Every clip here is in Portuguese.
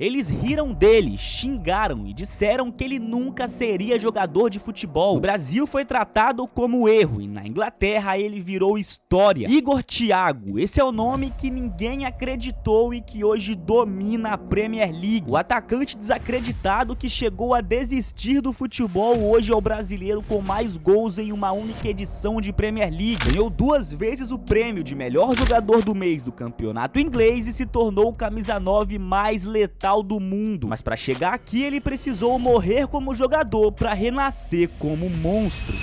Eles riram dele, xingaram e disseram que ele nunca seria jogador de futebol. No Brasil foi tratado como erro e na Inglaterra ele virou história. Igor Thiago, esse é o nome que ninguém acreditou e que hoje domina a Premier League. O atacante desacreditado que chegou a desistir do futebol hoje é o brasileiro com mais gols em uma única edição de Premier League. Ganhou 2 vezes o prêmio de melhor jogador do mês do campeonato inglês e se tornou o camisa 9 mais letal do mundo, mas para chegar aqui ele precisou morrer como jogador para renascer como monstro.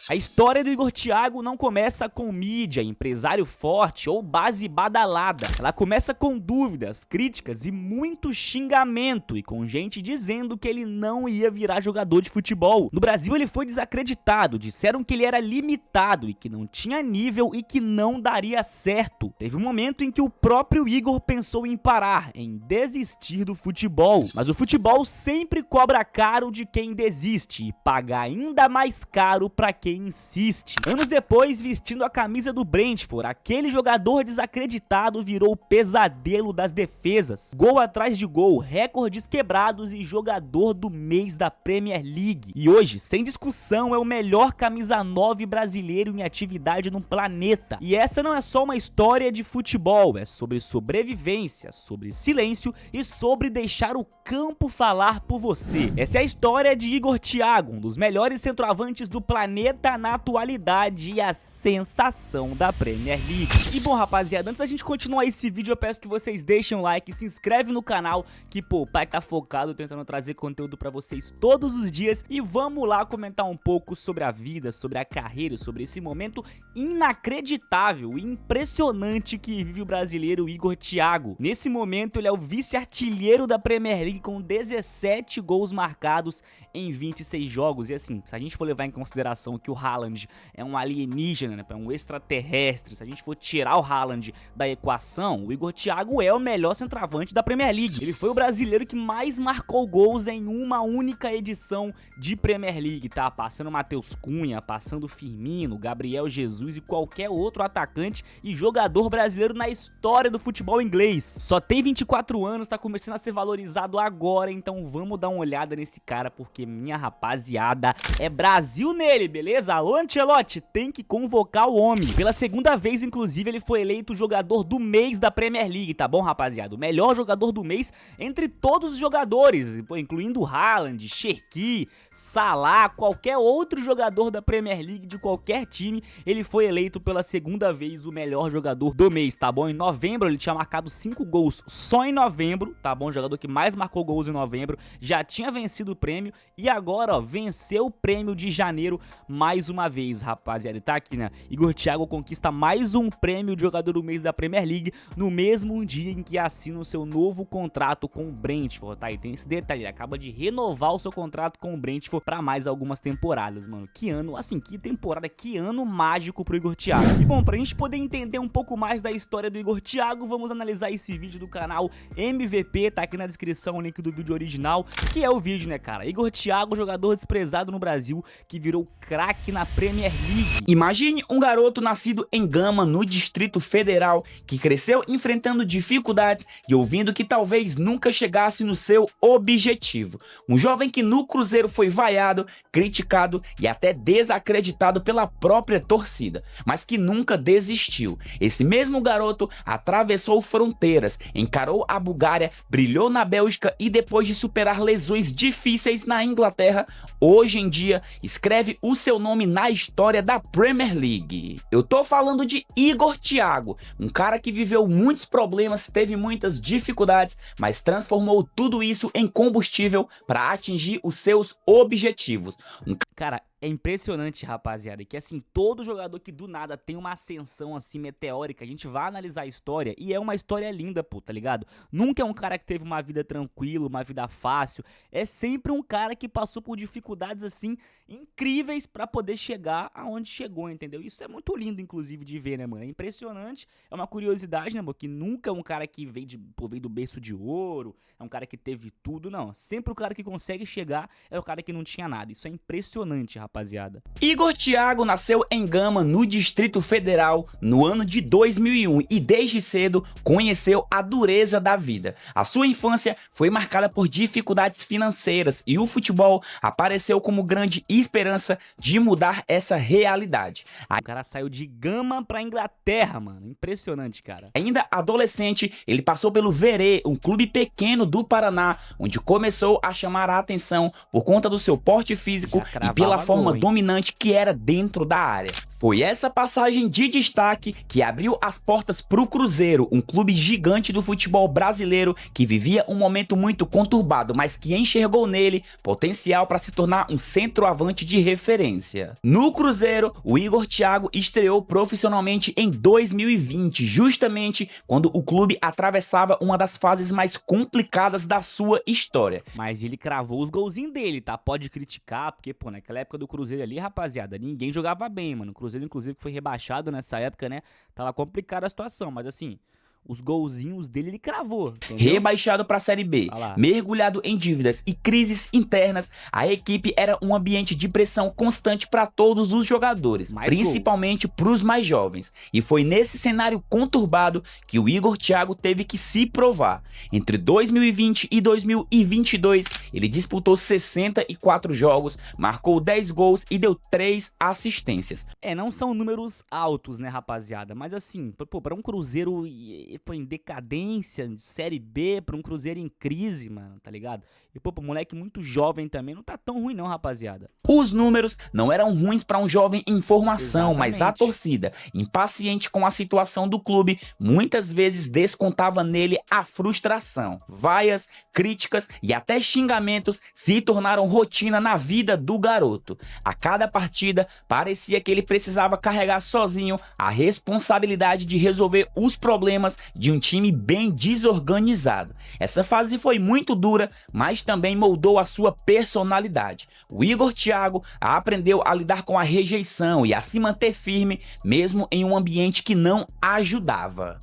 A história do Igor Thiago não começa com mídia, empresário forte ou base badalada. Ela começa com dúvidas, críticas e muito xingamento e com gente dizendo que ele não ia virar jogador de futebol. No Brasil ele foi desacreditado, disseram que ele era limitado e que não tinha nível e que não daria certo. Teve um momento em que o próprio Igor pensou em parar, em desistir do futebol. Mas o futebol sempre cobra caro de quem desiste e paga ainda mais caro para quem insiste. Anos depois, vestindo a camisa do Brentford, aquele jogador desacreditado virou o pesadelo das defesas. Gol atrás de gol, recordes quebrados e jogador do mês da Premier League. E hoje, sem discussão, é o melhor camisa 9 brasileiro em atividade no planeta. E essa não é só uma história de futebol, é sobre sobrevivência, sobre silêncio e sobre deixar o campo falar por você. Essa é a história de Igor Thiago, um dos melhores centroavantes do planeta na atualidade e a sensação da Premier League. E bom, rapaziada, antes da gente continuar esse vídeo, eu peço que vocês deixem um like, se inscreve no canal, que pô, o pai tá focado tentando trazer conteúdo pra vocês todos os dias. E vamos lá comentar um pouco sobre a vida, sobre a carreira, sobre esse momento inacreditável e impressionante que vive o brasileiro Igor Thiago. Nesse momento ele é o vice-artilheiro da Premier League com 17 gols marcados em 26 jogos. E assim, se a gente for levar em consideração que o Haaland é um alienígena, né, é um extraterrestre, se a gente for tirar o Haaland da equação, o Igor Thiago é o melhor centroavante da Premier League. Ele foi o brasileiro que mais marcou gols em uma única edição de Premier League, tá? Passando Matheus Cunha, passando Firmino, Gabriel Jesus e qualquer outro atacante e jogador brasileiro na história do futebol inglês. Só tem 24 anos, tá começando a ser valorizado agora, então vamos dar uma olhada nesse cara, porque minha rapaziada, é Brasil nele, beleza? Alô, Ancelotti, tem que convocar o homem. Pela segunda vez, inclusive, ele foi eleito jogador do mês da Premier League, tá bom, rapaziada? O melhor jogador do mês entre todos os jogadores, incluindo Haaland, Cherki, Salah, qualquer outro jogador da Premier League de qualquer time, ele foi eleito pela segunda vez o melhor jogador do mês, tá bom? Em novembro ele tinha marcado 5 gols só em novembro, tá bom? O jogador que mais marcou gols em novembro, já tinha vencido o prêmio e agora, ó, venceu o prêmio de janeiro mais uma vez, rapaziada. Tá aqui, né? Igor Thiago conquista mais um prêmio de jogador do mês da Premier League no mesmo dia em que assina o seu novo contrato com o Brentford, tá? E tem esse detalhe, ele acaba de renovar o seu contrato com o Brentford pra mais algumas temporadas, mano. Que ano, assim, que temporada, que ano mágico pro Igor Thiago. E bom, pra gente poder entender um pouco mais da história do Igor Thiago, vamos analisar esse vídeo do canal MVP, tá aqui na descrição o link do vídeo original, que é o vídeo, né, cara? Igor Thiago, jogador desprezado no Brasil, que virou craque na Premier League. Imagine um garoto nascido em Gama, no Distrito Federal, que cresceu enfrentando dificuldades e ouvindo que talvez nunca chegasse no seu objetivo. Um jovem que no Cruzeiro foi vaiado, criticado e até desacreditado pela própria torcida, mas que nunca desistiu. Esse mesmo garoto atravessou fronteiras, encarou a Bulgária, brilhou na Bélgica e depois de superar lesões difíceis na Inglaterra, hoje em dia escreve o seu nome na história da Premier League. Eu tô falando de Igor Thiago, um cara que viveu muitos problemas, teve muitas dificuldades, mas transformou tudo isso em combustível para atingir os seus objetivos. Cara, é impressionante, rapaziada, que assim, todo jogador que do nada tem uma ascensão assim meteórica, a gente vai analisar a história e é uma história linda, pô, tá ligado? Nunca é um cara que teve uma vida tranquila, uma vida fácil, é sempre um cara que passou por dificuldades assim incríveis pra poder chegar aonde chegou, entendeu? Isso é muito lindo, inclusive, de ver, né, mano? É impressionante, é uma curiosidade, né, mano? Que nunca é um cara que veio do berço de ouro, é um cara que teve tudo, não. Sempre o cara que consegue chegar é o cara que não tinha nada. Isso é impressionante, rapaziada. rapaziada. Igor Thiago nasceu em Gama, no Distrito Federal, no ano de 2001 e desde cedo conheceu a dureza da vida. A sua infância foi marcada por dificuldades financeiras e o futebol apareceu como grande esperança de mudar essa realidade. O cara saiu de Gama pra Inglaterra, mano. Impressionante, cara. Ainda adolescente, ele passou pelo Verê, um clube pequeno do Paraná, onde começou a chamar a atenção por conta do seu porte físico e pela forma dominante que era dentro da área. Foi essa passagem de destaque que abriu as portas para o Cruzeiro, um clube gigante do futebol brasileiro que vivia um momento muito conturbado, mas que enxergou nele potencial para se tornar um centroavante de referência. No Cruzeiro, o Igor Thiago estreou profissionalmente em 2020, justamente quando o clube atravessava uma das fases mais complicadas da sua história. Mas ele cravou os golzinhos dele, tá? Pode criticar, porque, pô, naquela época do Cruzeiro ali, rapaziada, ninguém jogava bem, mano. O Cruzeiro, inclusive, que foi rebaixado nessa época, né? Tava complicada a situação, mas assim, os golzinhos dele ele cravou, entendeu? Rebaixado para a Série B, mergulhado em dívidas e crises internas, a equipe era um ambiente de pressão constante para todos os jogadores, principalmente para os mais jovens. E foi nesse cenário conturbado que o Igor Thiago teve que se provar. Entre 2020 e 2022, ele disputou 64 jogos, marcou 10 gols e deu 3 assistências. Não são números altos, né, rapaziada? Mas assim, pô, para um Cruzeiro em decadência, de Série B, pra um Cruzeiro em crise, mano, tá ligado? E pô, pro moleque muito jovem também, não tá tão ruim não, rapaziada. Os números não eram ruins para um jovem em formação, mas a torcida, impaciente com a situação do clube, muitas vezes descontava nele a frustração. Vaias, críticas e até xingamentos se tornaram rotina na vida do garoto. A cada partida, parecia que ele precisava carregar sozinho a responsabilidade de resolver os problemas de um time bem desorganizado. Essa fase foi muito dura, mas também moldou a sua personalidade. O Igor Thiago aprendeu a lidar com a rejeição e a se manter firme, mesmo em um ambiente que não ajudava.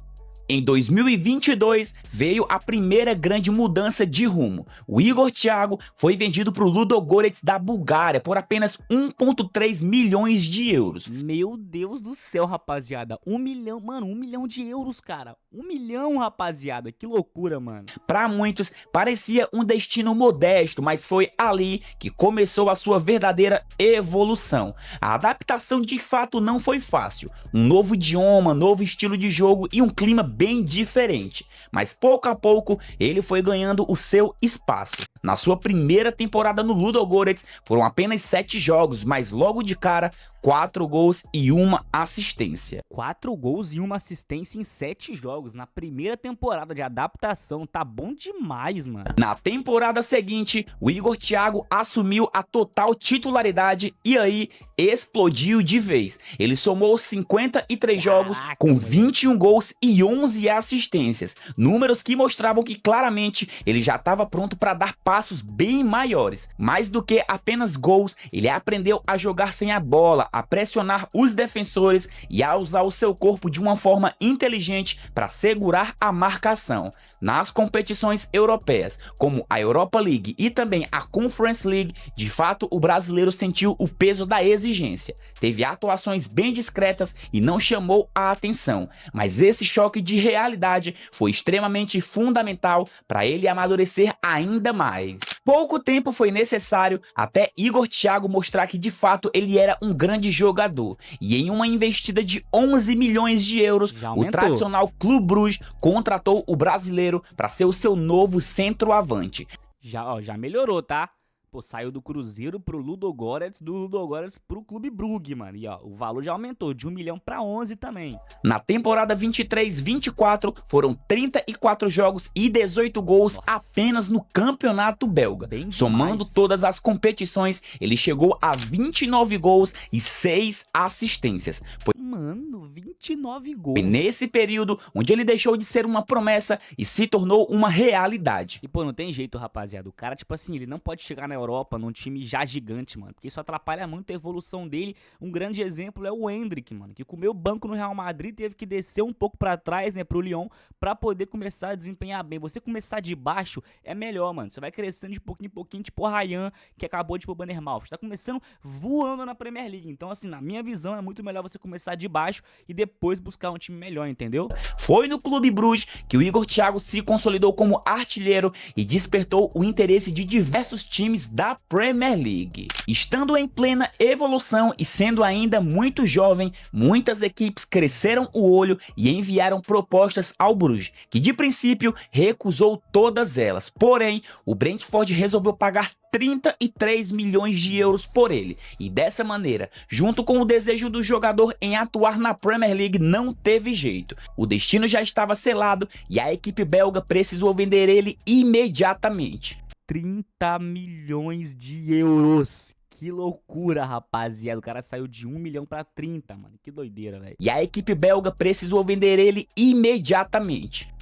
Em 2022, veio a primeira grande mudança de rumo. O Igor Thiago foi vendido para o Ludogorets da Bulgária por apenas 1,3 milhões de euros. Meu Deus do céu, rapaziada. 1 milhão, mano, 1 milhão de euros, cara. 1 milhão, rapaziada. Que loucura, mano. Para muitos, parecia um destino modesto, mas foi ali que começou a sua verdadeira evolução. A adaptação de fato não foi fácil. Um novo idioma, novo estilo de jogo e um clima bem diferente, mas pouco a pouco ele foi ganhando o seu espaço. Na sua primeira temporada no Ludogorets foram apenas 7 jogos, mas logo de cara 4 gols e 1 assistência. 4 gols e 1 assistência em 7 jogos na primeira temporada de adaptação, tá bom demais, mano. Na temporada seguinte, o Igor Thiago assumiu a total titularidade e aí explodiu de vez. Ele somou 53 jogos com 21 gols e 11 assistências, números que mostravam que claramente ele já estava pronto para dar passos bem maiores. Mais do que apenas gols, ele aprendeu a jogar sem a bola, a pressionar os defensores e a usar o seu corpo de uma forma inteligente para segurar a marcação. Nas competições europeias, como a Europa League e também a Conference League, de fato o brasileiro sentiu o peso da exigência. Teve atuações bem discretas e não chamou a atenção, mas esse choque de realidade foi extremamente fundamental para ele amadurecer ainda mais. Pouco tempo foi necessário até Igor Thiago mostrar que de fato ele era um grande jogador, e em uma investida de 11 milhões de euros, o tradicional Clube Bruges contratou o brasileiro para ser o seu novo centroavante. Já melhorou, tá? Pô, saiu do Cruzeiro pro Ludogorets, do Ludogorets pro Clube Brugge, mano. E ó, o valor já aumentou de 1 milhão para 11 também. Na temporada 23-24, foram 34 jogos e 18 gols apenas no campeonato belga. Somando todas as competições, ele chegou a 29 gols e 6 assistências. Mano, 29 gols. Foi nesse período onde ele deixou de ser uma promessa e se tornou uma realidade. E pô, não tem jeito, rapaziada. O cara, tipo assim, ele não pode chegar na Europa, num time já gigante, mano. Porque isso atrapalha muito a evolução dele. Um grande exemplo é o Endrick, mano, que comeu banco no Real Madrid, teve que descer um pouco pra trás, né, pro Lyon, pra poder começar a desempenhar bem. Você começar de baixo é melhor, mano. Você vai crescendo de pouquinho em pouquinho, tipo o Ryan, que acabou de ir pro Bannermouth. Tá começando voando na Premier League. Então, assim, na minha visão, é muito melhor você começar de baixo e depois buscar um time melhor, entendeu? Foi no Clube Bruges que o Igor Thiago se consolidou como artilheiro e despertou o interesse de diversos times da Premier League. Estando em plena evolução e sendo ainda muito jovem, muitas equipes cresceram o olho e enviaram propostas ao Bruges, que de princípio recusou todas elas. Porém, o Brentford resolveu pagar 33 milhões de euros por ele, e dessa maneira, junto com o desejo do jogador em atuar na Premier League, não teve jeito. O destino já estava selado e a equipe belga precisou vender ele imediatamente. 30 milhões de euros. Que loucura, rapaziada. O cara saiu de 1 milhão pra 30, mano. Que doideira, velho. E a equipe belga precisou vender ele imediatamente.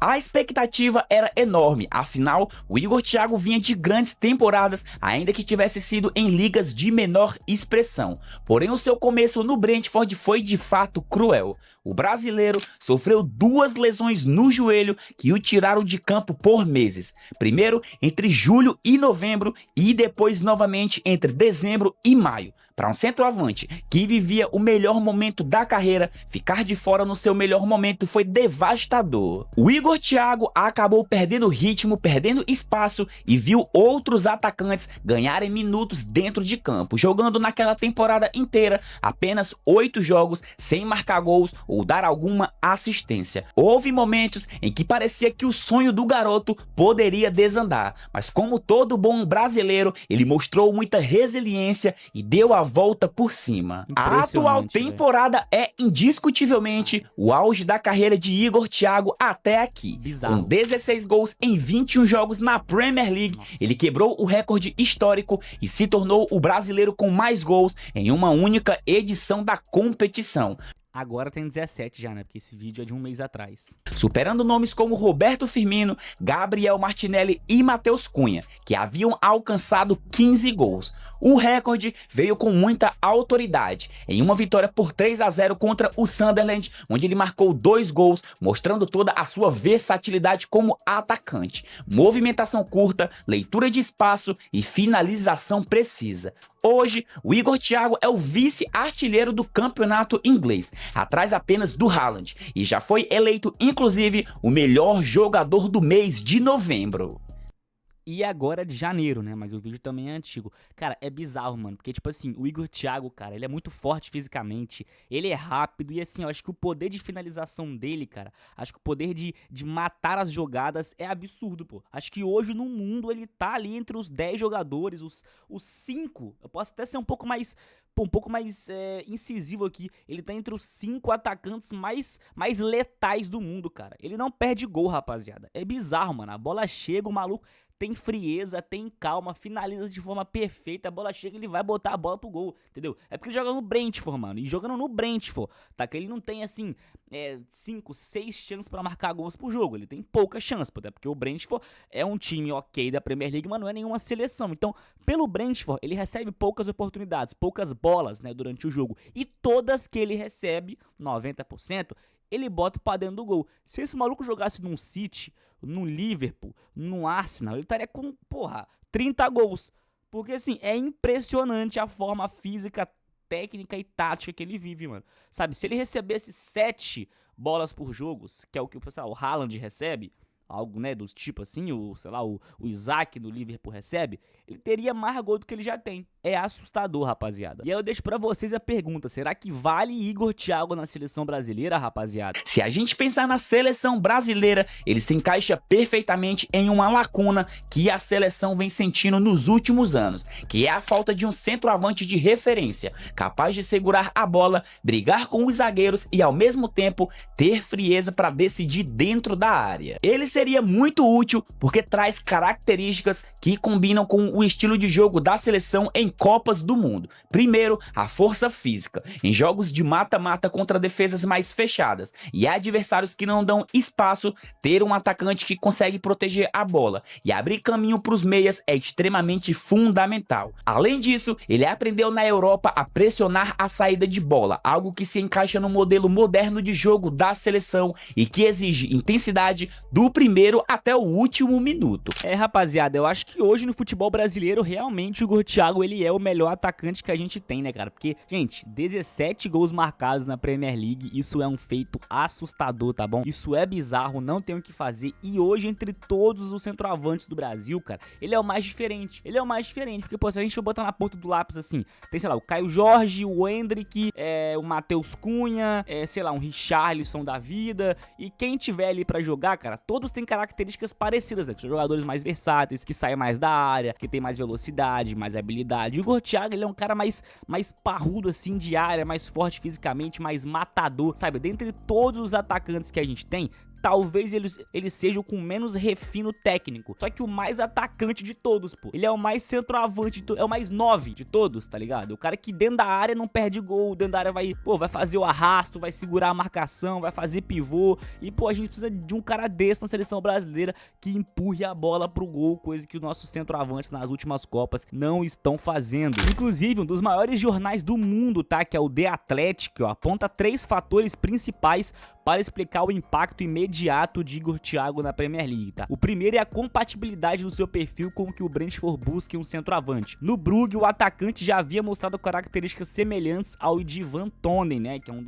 A expectativa era enorme, afinal, o Igor Thiago vinha de grandes temporadas, ainda que tivesse sido em ligas de menor expressão. Porém, o seu começo no Brentford foi de fato cruel. O brasileiro sofreu 2 lesões no joelho que o tiraram de campo por meses. Primeiro entre julho e novembro e depois novamente entre dezembro e maio. Para um centroavante que vivia o melhor momento da carreira, ficar de fora no seu melhor momento foi devastador. O Igor Thiago acabou perdendo ritmo, perdendo espaço e viu outros atacantes ganharem minutos dentro de campo, jogando naquela temporada inteira apenas 8 jogos sem marcar gols ou dar alguma assistência. Houve momentos em que parecia que o sonho do garoto poderia desandar, mas como todo bom brasileiro, ele mostrou muita resiliência e deu a volta por cima. A atual temporada é indiscutivelmente o auge da carreira de Igor Thiago até aqui. Bizarro. Com 16 gols em 21 jogos na Premier League, ele quebrou o recorde histórico e se tornou o brasileiro com mais gols em uma única edição da competição. Agora tem 17 já, né? Porque esse vídeo é de um mês atrás. Superando nomes como Roberto Firmino, Gabriel Martinelli e Matheus Cunha, que haviam alcançado 15 gols. O recorde veio com muita autoridade, em uma vitória por 3-0 contra o Sunderland, onde ele marcou 2 gols, mostrando toda a sua versatilidade como atacante. Movimentação curta, leitura de espaço e finalização precisa. Hoje, o Igor Thiago é o vice-artilheiro do campeonato inglês, atrás apenas do Haaland, e já foi eleito, inclusive, o melhor jogador do mês de novembro. E agora de janeiro, né? Mas o vídeo também é antigo. Cara, é bizarro, mano. Porque, tipo assim, o Igor Thiago, cara, ele é muito forte fisicamente. Ele é rápido. E, assim, eu acho que o poder de finalização dele, cara, acho que o poder de matar as jogadas é absurdo, pô. Acho que hoje no mundo ele tá ali entre os 10 jogadores, os 5. Eu posso até ser um pouco mais incisivo aqui. Ele tá entre os 5 atacantes mais letais do mundo, cara. Ele não perde gol, rapaziada. É bizarro, mano. A bola chega, o maluco tem frieza, tem calma, finaliza de forma perfeita, a bola chega e ele vai botar a bola pro gol, entendeu? É porque ele joga no Brentford, mano, e jogando no Brentford, tá? Que ele não tem, assim, 5, 6 chances pra marcar gols por jogo, ele tem pouca chance, até porque o Brentford é um time ok da Premier League, mas não é nenhuma seleção. Então, pelo Brentford, ele recebe poucas oportunidades, poucas bolas, né, durante o jogo, e todas que ele recebe, 90%, ele bota pra dentro do gol. Se esse maluco jogasse num City, no Liverpool, no Arsenal, ele estaria com, 30 gols. Porque, assim, é impressionante a forma física, técnica e tática que ele vive, mano. Sabe, se ele recebesse 7 bolas por jogo, que é o que o Haaland recebe, algo, né, dos tipo assim, o Isaac do Liverpool recebe, ele teria mais gol do que ele já tem. É assustador, rapaziada. E aí eu deixo pra vocês a pergunta, será que vale Igor Thiago na seleção brasileira, rapaziada? Se a gente pensar na seleção brasileira, ele se encaixa perfeitamente em uma lacuna que a seleção vem sentindo nos últimos anos, que é a falta de um centroavante de referência, capaz de segurar a bola, brigar com os zagueiros e ao mesmo tempo ter frieza para decidir dentro da área. Ele seria muito útil porque traz características que combinam com o estilo de jogo da seleção em Copas do Mundo. Primeiro, a força física, em jogos de mata-mata contra defesas mais fechadas e adversários que não dão espaço, ter um atacante que consegue proteger a bola e abrir caminho para os meias é extremamente fundamental. Além disso, ele aprendeu na Europa a pressionar a saída de bola, algo que se encaixa no modelo moderno de jogo da seleção e que exige intensidade do primeiro até o último minuto. Rapaziada, eu acho que hoje no futebol brasileiro realmente o Igor Thiago ele é o melhor atacante que a gente tem, né, cara? Porque, gente, 17 gols marcados na Premier League, isso é um feito assustador, tá bom? Isso é bizarro, não tem o que fazer. E hoje, entre todos os centroavantes do Brasil, cara, ele é o mais diferente. Ele é o mais diferente, porque, pô, se a gente for botar na ponta do lápis assim, tem, sei lá, o Caio Jorge, o Endrick, o Matheus Cunha, sei lá, um Richarlison da vida, e quem tiver ali pra jogar, cara, todos têm características parecidas, né? São jogadores mais versáteis, que saem mais da área, que tem mais velocidade, mais habilidade. O Igor Thiago, ele é um cara mais parrudo, assim, de área, mais forte fisicamente, mais matador, sabe? Dentre todos os atacantes que a gente tem, talvez ele seja o com menos refino técnico. Só que o mais atacante de todos, pô. Ele é o mais centroavante, é o mais 9 de todos, tá ligado? O cara que dentro da área não perde gol, dentro da área vai fazer o arrasto, vai segurar a marcação, vai fazer pivô. E, pô, a gente precisa de um cara desse na seleção brasileira que empurre a bola pro gol, coisa que os nossos centroavantes nas últimas Copas não estão fazendo. Inclusive, um dos maiores jornais do mundo, tá? Que é o The Athletic, ó, aponta 3 fatores principais para explicar o impacto imediato de Igor Thiago na Premier League, tá? O primeiro é a compatibilidade do seu perfil com o que o Brentford busca em um centroavante. No Brugge, o atacante já havia mostrado características semelhantes ao de Van Tonen, né? Que é um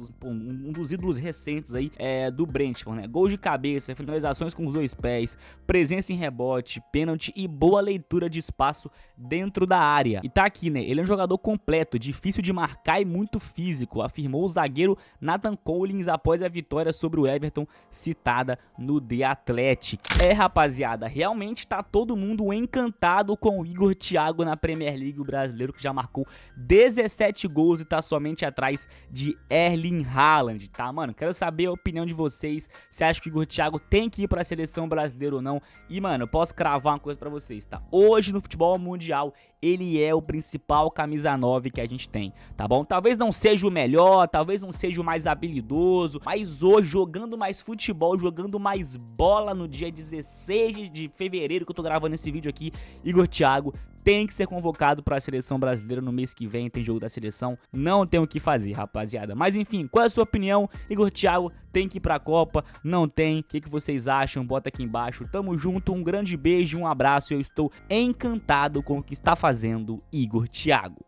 dos ídolos recentes aí do Brentford, né? Gols de cabeça, finalizações com os 2 pés, presença em rebote, pênalti e boa leitura de espaço dentro da área. E tá aqui, né? Ele é um jogador completo, difícil de marcar e muito físico, afirmou o zagueiro Nathan Collins após a vitória sobre o Everton, citada no The Athletic. Rapaziada, realmente tá todo mundo encantado com o Igor Thiago na Premier League, o brasileiro que já marcou 17 gols e tá somente atrás de Erling Haaland, tá, mano? Quero saber a opinião de vocês, se acha que o Igor Thiago tem que ir pra seleção brasileira ou não. E, mano, eu posso cravar uma coisa pra vocês, tá? Hoje no futebol mundial, ele é o principal camisa 9 que a gente tem, tá bom? Talvez não seja o melhor, talvez não seja o mais habilidoso, mas hoje, jogando mais futebol, jogando mais bola no dia 16 de fevereiro que eu tô gravando esse vídeo aqui, Igor Thiago tem que ser convocado para a seleção brasileira no mês que vem, tem jogo da seleção, não tem o que fazer, rapaziada. Mas enfim, qual é a sua opinião? Igor Thiago tem que ir pra Copa? Não tem? O que vocês acham? Bota aqui embaixo. Tamo junto, um grande beijo, um abraço. Eu estou encantado com o que está fazendo Igor Thiago.